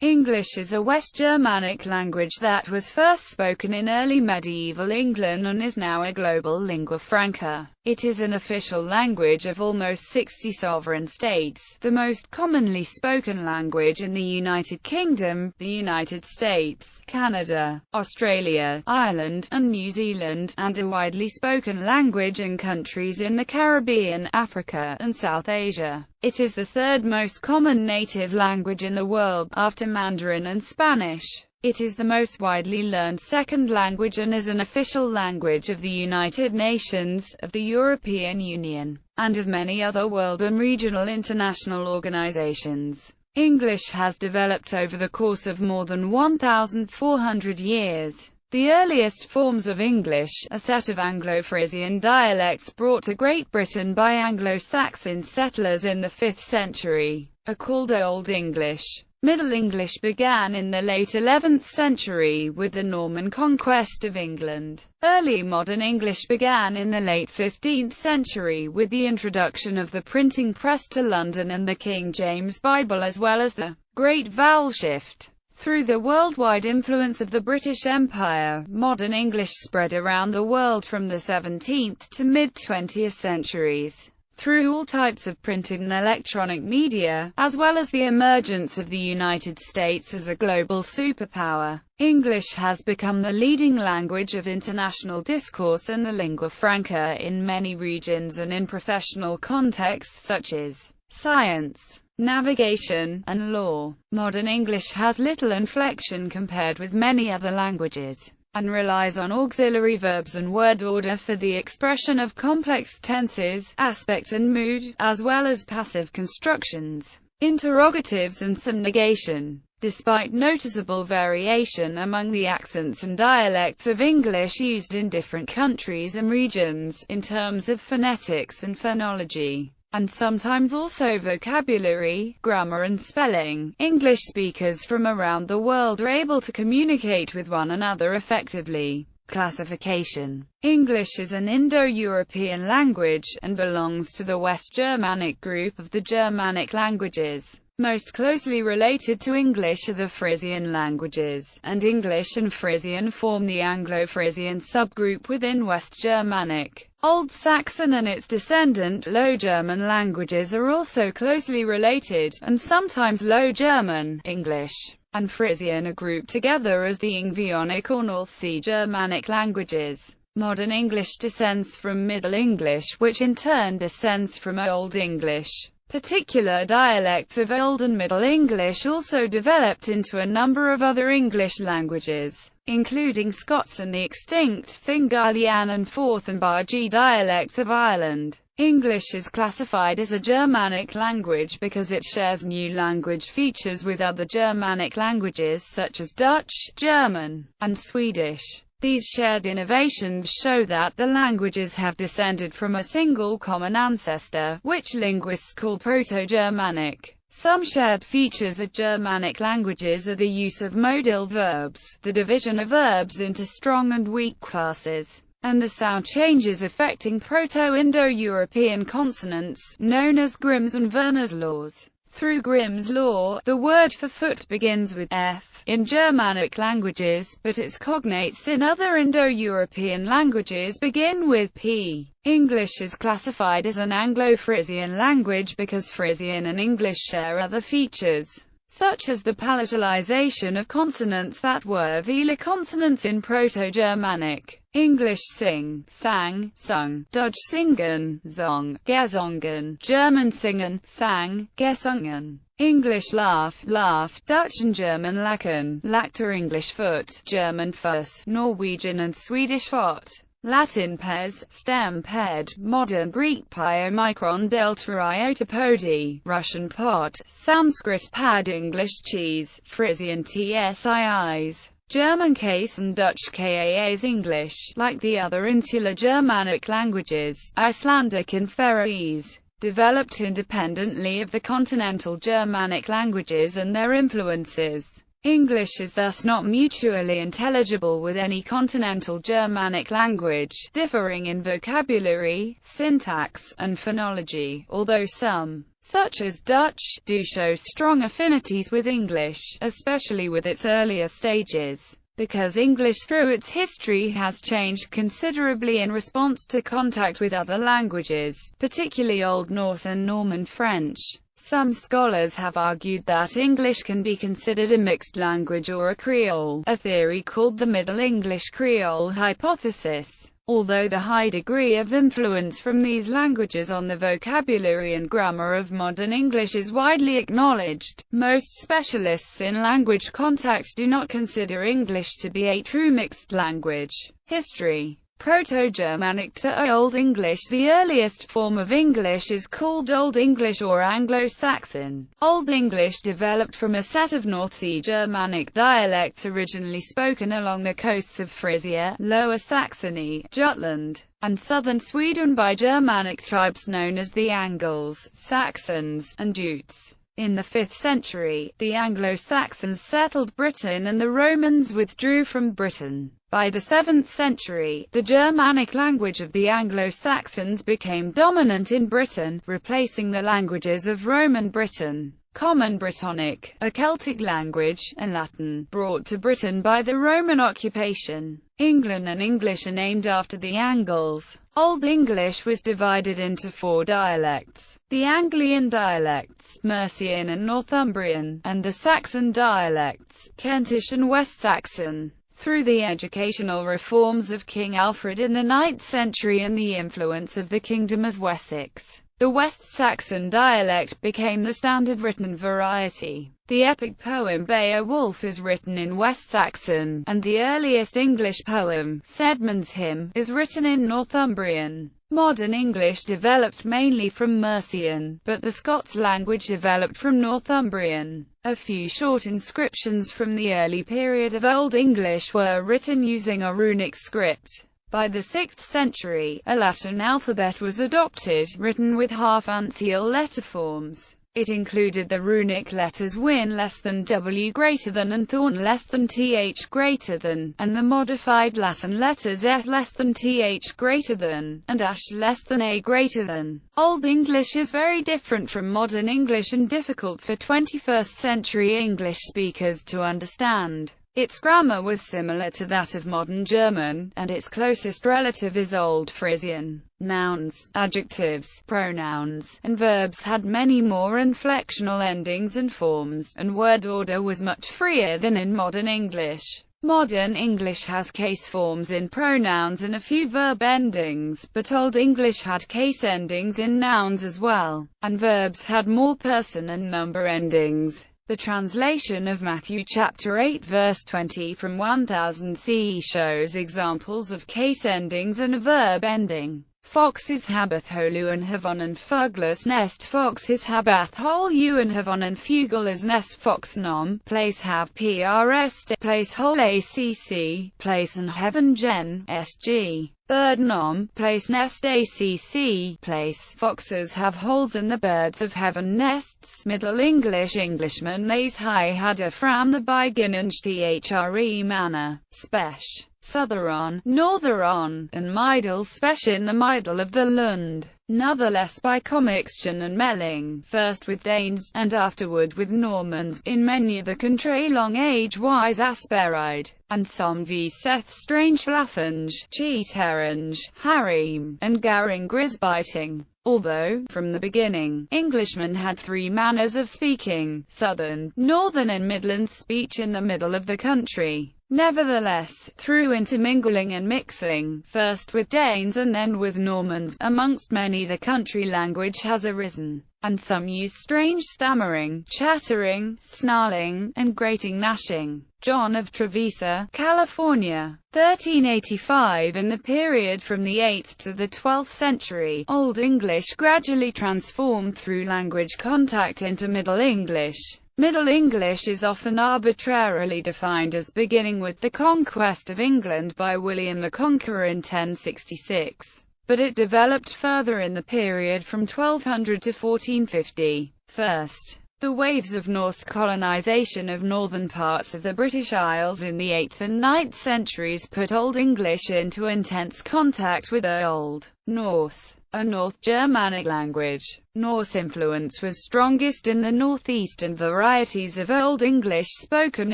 English is a West Germanic language that was first spoken in early medieval England and is now a global lingua franca. It is an official language of almost 60 sovereign states, the most commonly spoken language in the United Kingdom, the United States, Canada, Australia, Ireland, and New Zealand, and a widely spoken language in countries in the Caribbean, Africa, and South Asia. It is the third most common native language in the world, after Mandarin and Spanish. It is the most widely learned second language and is an official language of the United Nations, of the European Union, and of many other world and regional international organizations. English has developed over the course of more than 1,400 years. The earliest forms of English, a set of Anglo-Frisian dialects brought to Great Britain by Anglo-Saxon settlers in the 5th century, are called Old English. Middle English began in the late 11th century with the Norman conquest of England. Early modern English began in the late 15th century with the introduction of the printing press to London and the King James Bible, as well as the Great Vowel Shift. Through the worldwide influence of the British Empire, modern English spread around the world from the 17th to mid-20th centuries. Through all types of printed and electronic media, as well as the emergence of the United States as a global superpower, English has become the leading language of international discourse and the lingua franca in many regions and in professional contexts such as science, navigation, and law. Modern English has little inflection compared with many other languages, and relies on auxiliary verbs and word order for the expression of complex tenses, aspect and mood, as well as passive constructions, interrogatives and some negation. Despite noticeable variation among the accents and dialects of English used in different countries and regions, in terms of phonetics and phonology, and sometimes also vocabulary, grammar and spelling, English speakers from around the world are able to communicate with one another effectively. Classification. English is an Indo-European language, and belongs to the West Germanic group of the Germanic languages. Most closely related to English are the Frisian languages, and English and Frisian form the Anglo-Frisian subgroup within West Germanic. Old Saxon and its descendant Low German languages are also closely related, and sometimes Low German, English, and Frisian are grouped together as the Ingvaeonic or North Sea Germanic languages. Modern English descends from Middle English, which in turn descends from Old English. Particular dialects of Old and Middle English also developed into a number of other English languages, including Scots and the extinct Fingalian and Forth and Bargy dialects of Ireland. English is classified as a Germanic language because it shares new language features with other Germanic languages such as Dutch, German, and Swedish. These shared innovations show that the languages have descended from a single common ancestor, which linguists call Proto-Germanic. Some shared features of Germanic languages are the use of modal verbs, the division of verbs into strong and weak classes, and the sound changes affecting Proto-Indo-European consonants, known as Grimm's and Werner's laws. Through Grimm's law, the word for foot begins with f in Germanic languages, but its cognates in other Indo-European languages begin with p. English is classified as an Anglo-Frisian language because Frisian and English share other features, such as the palatalization of consonants that were velar consonants in Proto-Germanic. English sing, sang, sung, Dutch singen, zong, gesungen, German singen, sang, gesungen. English laugh, laugh, Dutch and German lachen, lachte, English foot, German fuss, Norwegian and Swedish fot. Latin pes, stem ped, modern Greek piomicron delta iota podi, Russian pot, Sanskrit pad, English cheese, Frisian tsiis, German case and Dutch kaas. English, like the other insular Germanic languages, Icelandic and Faroese, developed independently of the continental Germanic languages and their influences. English is thus not mutually intelligible with any continental Germanic language, differing in vocabulary, syntax, and phonology, although some such as Dutch, do show strong affinities with English, especially with its earlier stages, because English through its history has changed considerably in response to contact with other languages, particularly Old Norse and Norman French. Some scholars have argued that English can be considered a mixed language or a Creole, a theory called the Middle English Creole hypothesis. Although the high degree of influence from these languages on the vocabulary and grammar of modern English is widely acknowledged, most specialists in language contact do not consider English to be a true mixed language. History. Proto-Germanic to Old English. The earliest form of English is called Old English or Anglo-Saxon. Old English developed from a set of North Sea Germanic dialects originally spoken along the coasts of Frisia, Lower Saxony, Jutland, and southern Sweden by Germanic tribes known as the Angles, Saxons, and Jutes. In the 5th century, the Anglo-Saxons settled Britain and the Romans withdrew from Britain. By the 7th century, the Germanic language of the Anglo-Saxons became dominant in Britain, replacing the languages of Roman Britain. Common Brittonic, a Celtic language, and Latin, brought to Britain by the Roman occupation. England and English are named after the Angles. Old English was divided into 4 dialects: the Anglian dialects, Mercian and Northumbrian, and the Saxon dialects, Kentish and West Saxon. Through the educational reforms of King Alfred in the 9th century and the influence of the Kingdom of Wessex, the West Saxon dialect became the standard written variety. The epic poem Beowulf is written in West Saxon, and the earliest English poem, Sedmon's Hymn, is written in Northumbrian. Modern English developed mainly from Mercian, but the Scots language developed from Northumbrian. A few short inscriptions from the early period of Old English were written using a runic script. By the 6th century, a Latin alphabet was adopted, written with half-uncial letter forms. It included the runic letters Win less than W greater than and Thorn less than TH greater than, and the modified Latin letters F less than TH greater than, and Ash less than A greater than. Old English is very different from modern English and difficult for 21st century English speakers to understand. Its grammar was similar to that of modern German, and its closest relative is Old Frisian. Nouns, adjectives, pronouns, and verbs had many more inflectional endings and forms, and word order was much freer than in modern English. Modern English has case forms in pronouns and a few verb endings, but Old English had case endings in nouns as well, and verbs had more person and number endings. The translation of Matthew chapter 8 verse 20 from 1000 CE shows examples of case endings and a verb ending. Foxes habath holu and havonen fuglas nest foxes habath holu and havonen fuglas nest fox nom, place have prs place hole acc, place and heaven gen, sg. Bird nom, place nest acc, place. Foxes have holes in the birds of heaven nests. Middle English Englishman lays high hadder fram the beginnende thre manner. Spech. Southeron, Northeron, and Meidel spech in the middle of the Lund. Natheless by commixtion and melling, first with Danes, and afterward with Normans, in many the country long age-wise asperide, and some v seth strange flaffenge, cheaterange, harem, and garing grisbiting. Although, from the beginning, Englishmen had 3 manners of speaking, Southern, Northern and Midland speech in the middle of the country. Nevertheless, through intermingling and mixing, first with Danes and then with Normans, amongst many the country language has arisen, and some use strange stammering, chattering, snarling, and grating gnashing. John of Trevisa, California, 1385. In the period from the 8th to the 12th century, Old English gradually transformed through language contact into Middle English. Middle English is often arbitrarily defined as beginning with the conquest of England by William the Conqueror in 1066, but it developed further in the period from 1200 to 1450. First, the waves of Norse colonization of northern parts of the British Isles in the 8th and 9th centuries put Old English into intense contact with Old Norse. a North Germanic language. Norse influence was strongest in the northeastern varieties of Old English spoken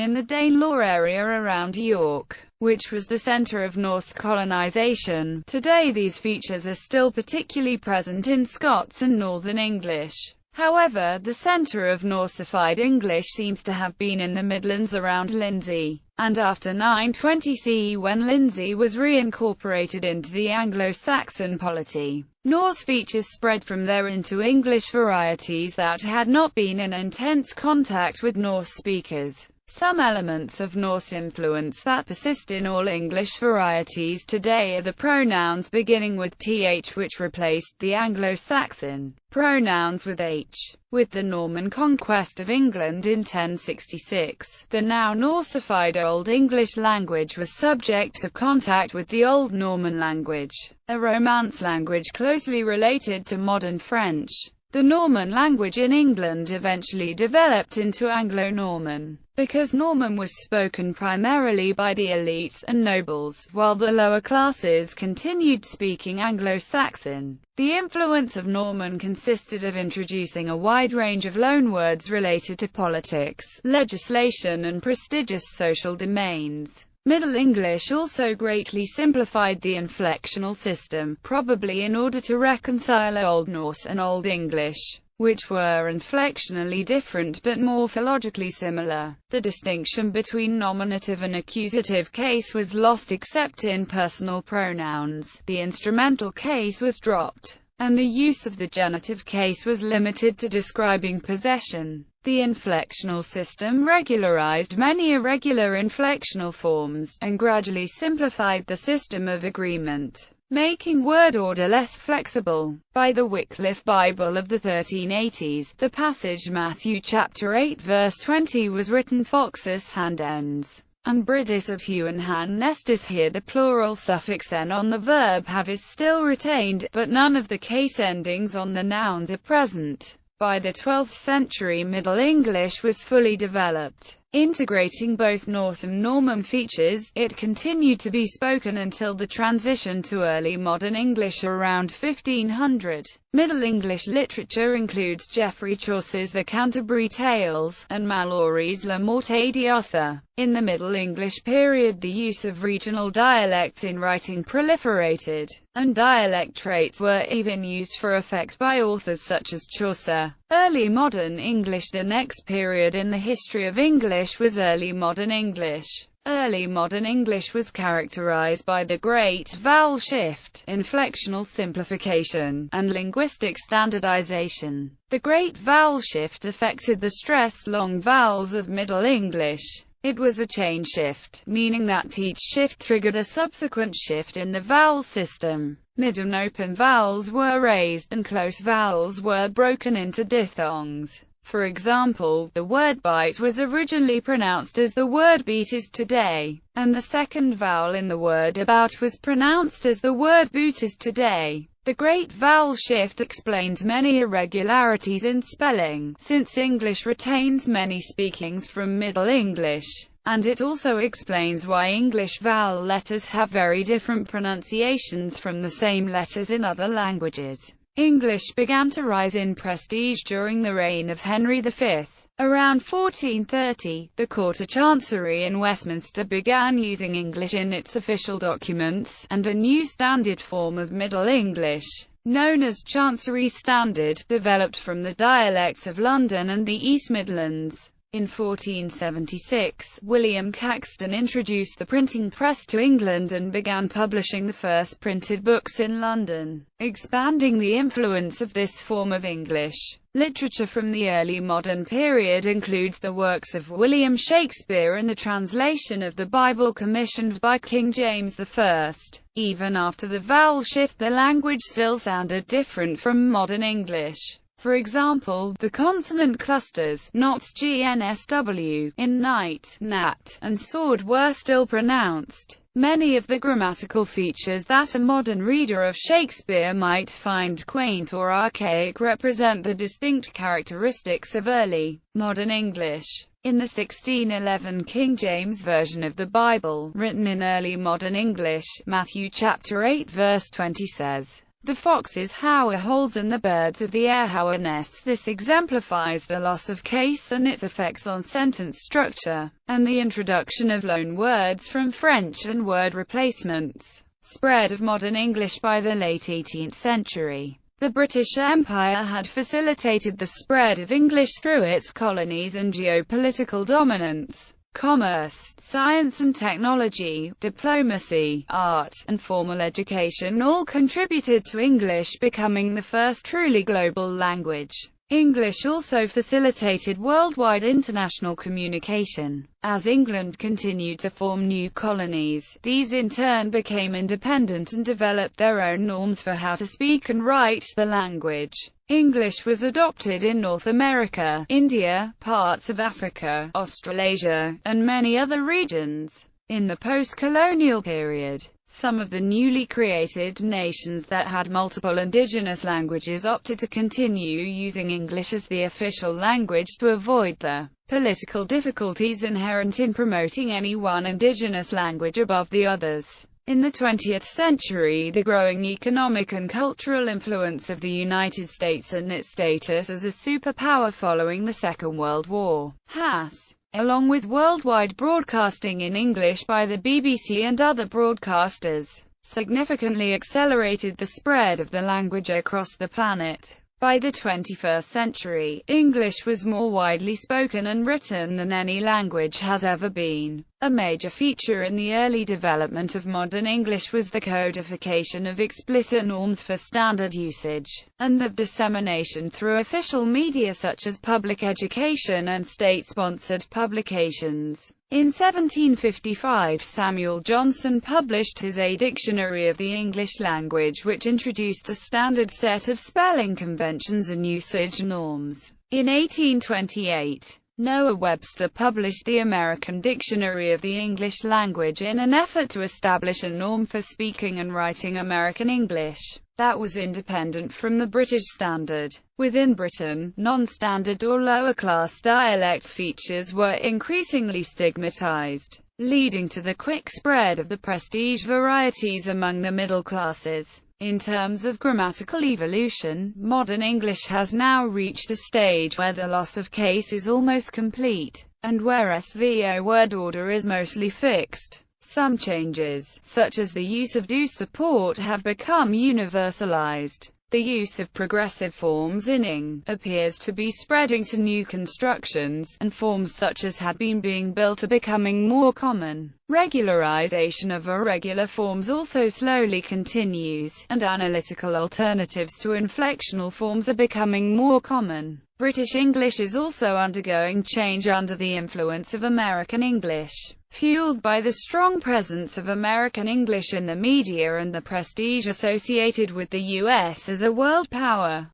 in the Danelaw area around York, which was the center of Norse colonization. Today these features are still particularly present in Scots and Northern English. However, the center of Norsified English seems to have been in the Midlands around Lindsey, and after 920 CE when Lindsey was reincorporated into the Anglo-Saxon polity. Norse features spread from there into English varieties that had not been in intense contact with Norse speakers. Some elements of Norse influence that persist in all English varieties today are the pronouns beginning with th, which replaced the Anglo-Saxon pronouns with h. With the Norman conquest of England in 1066, the now Norsified Old English language was subject to contact with the Old Norman language, a Romance language closely related to modern French. The Norman language in England eventually developed into Anglo-Norman, because Norman was spoken primarily by the elites and nobles, while the lower classes continued speaking Anglo-Saxon. The influence of Norman consisted of introducing a wide range of loanwords related to politics, legislation and prestigious social domains. Middle English also greatly simplified the inflectional system, probably in order to reconcile Old Norse and Old English, which were inflectionally different but morphologically similar. The distinction between nominative and accusative case was lost except in personal pronouns. The instrumental case was dropped, and the use of the genitive case was limited to describing possession. The inflectional system regularized many irregular inflectional forms, and gradually simplified the system of agreement, making word order less flexible. By the Wycliffe Bible of the 1380s, the passage Matthew chapter 8 verse 20 was written foxes hand ends, and Bridis of hue and han nestis. Here the plural suffix n on the verb have is still retained, but none of the case endings on the nouns are present. By the 12th century Middle English was fully developed, integrating both Norse and Norman features. It continued to be spoken until the transition to early modern English around 1500. Middle English literature includes Geoffrey Chaucer's The Canterbury Tales, and Malory's La Morte d'Arthur. In the Middle English period the use of regional dialects in writing proliferated, and dialect traits were even used for effect by authors such as Chaucer. Early Modern English. The next period in the history of English was Early Modern English. Early Modern English was characterized by the Great Vowel Shift, inflectional simplification, and linguistic standardization. The Great Vowel Shift affected the stressed long vowels of Middle English. It was a chain shift, meaning that each shift triggered a subsequent shift in the vowel system. Mid and open vowels were raised, and close vowels were broken into diphthongs. For example, the word bite was originally pronounced as the word beat is today, and the second vowel in the word about was pronounced as the word boot is today. The Great Vowel Shift explains many irregularities in spelling, since English retains many speakings from Middle English, and it also explains why English vowel letters have very different pronunciations from the same letters in other languages. English began to rise in prestige during the reign of Henry V. Around 1430, the Court of Chancery in Westminster began using English in its official documents, and a new standard form of Middle English, known as Chancery Standard, developed from the dialects of London and the East Midlands. In 1476, William Caxton introduced the printing press to England and began publishing the first printed books in London, expanding the influence of this form of English. Literature from the early modern period includes the works of William Shakespeare and the translation of the Bible commissioned by King James I. Even after the vowel shift, the language still sounded different from modern English. For example, the consonant clusters, knots GNSW, in night, nat, and sword were still pronounced. Many of the grammatical features that a modern reader of Shakespeare might find quaint or archaic represent the distinct characteristics of early modern English. In the 1611 King James Version of the Bible, written in early modern English, Matthew chapter 8 verse 20 says, The foxes how a holes and the birds of the air how a nest. This exemplifies the loss of case and its effects on sentence structure, and the introduction of loan words from French and word replacements. Spread of modern English. By the late 18th century, the British Empire had facilitated the spread of English through its colonies and geopolitical dominance. Commerce, science and technology, diplomacy, art, and formal education all contributed to English becoming the first truly global language. English also facilitated worldwide international communication. As England continued to form new colonies, these in turn became independent and developed their own norms for how to speak and write the language. English was adopted in North America, India, parts of Africa, Australasia, and many other regions. In the post-colonial period, some of the newly created nations that had multiple indigenous languages opted to continue using English as the official language to avoid the political difficulties inherent in promoting any one indigenous language above the others. In the 20th century, the growing economic and cultural influence of the United States and its status as a superpower following the Second World War has, along with worldwide broadcasting in English by the BBC and other broadcasters, significantly accelerated the spread of the language across the planet. By the 21st century, English was more widely spoken and written than any language has ever been. A major feature in the early development of modern English was the codification of explicit norms for standard usage, and the dissemination through official media such as public education and state-sponsored publications. In 1755, Samuel Johnson published his A Dictionary of the English Language, which introduced a standard set of spelling conventions and usage norms. In 1828, Noah Webster published the American Dictionary of the English Language in an effort to establish a norm for speaking and writing American English that was independent from the British standard. Within Britain, non-standard or lower-class dialect features were increasingly stigmatized, leading to the quick spread of the prestige varieties among the middle classes. In terms of grammatical evolution, modern English has now reached a stage where the loss of case is almost complete, and where SVO word order is mostly fixed. Some changes, such as the use of do support, have become universalized. The use of progressive forms in ing appears to be spreading to new constructions, and forms such as had been being built are becoming more common. Regularization of irregular forms also slowly continues, and analytical alternatives to inflectional forms are becoming more common. British English is also undergoing change under the influence of American English, fueled by the strong presence of American English in the media and the prestige associated with the U.S. as a world power.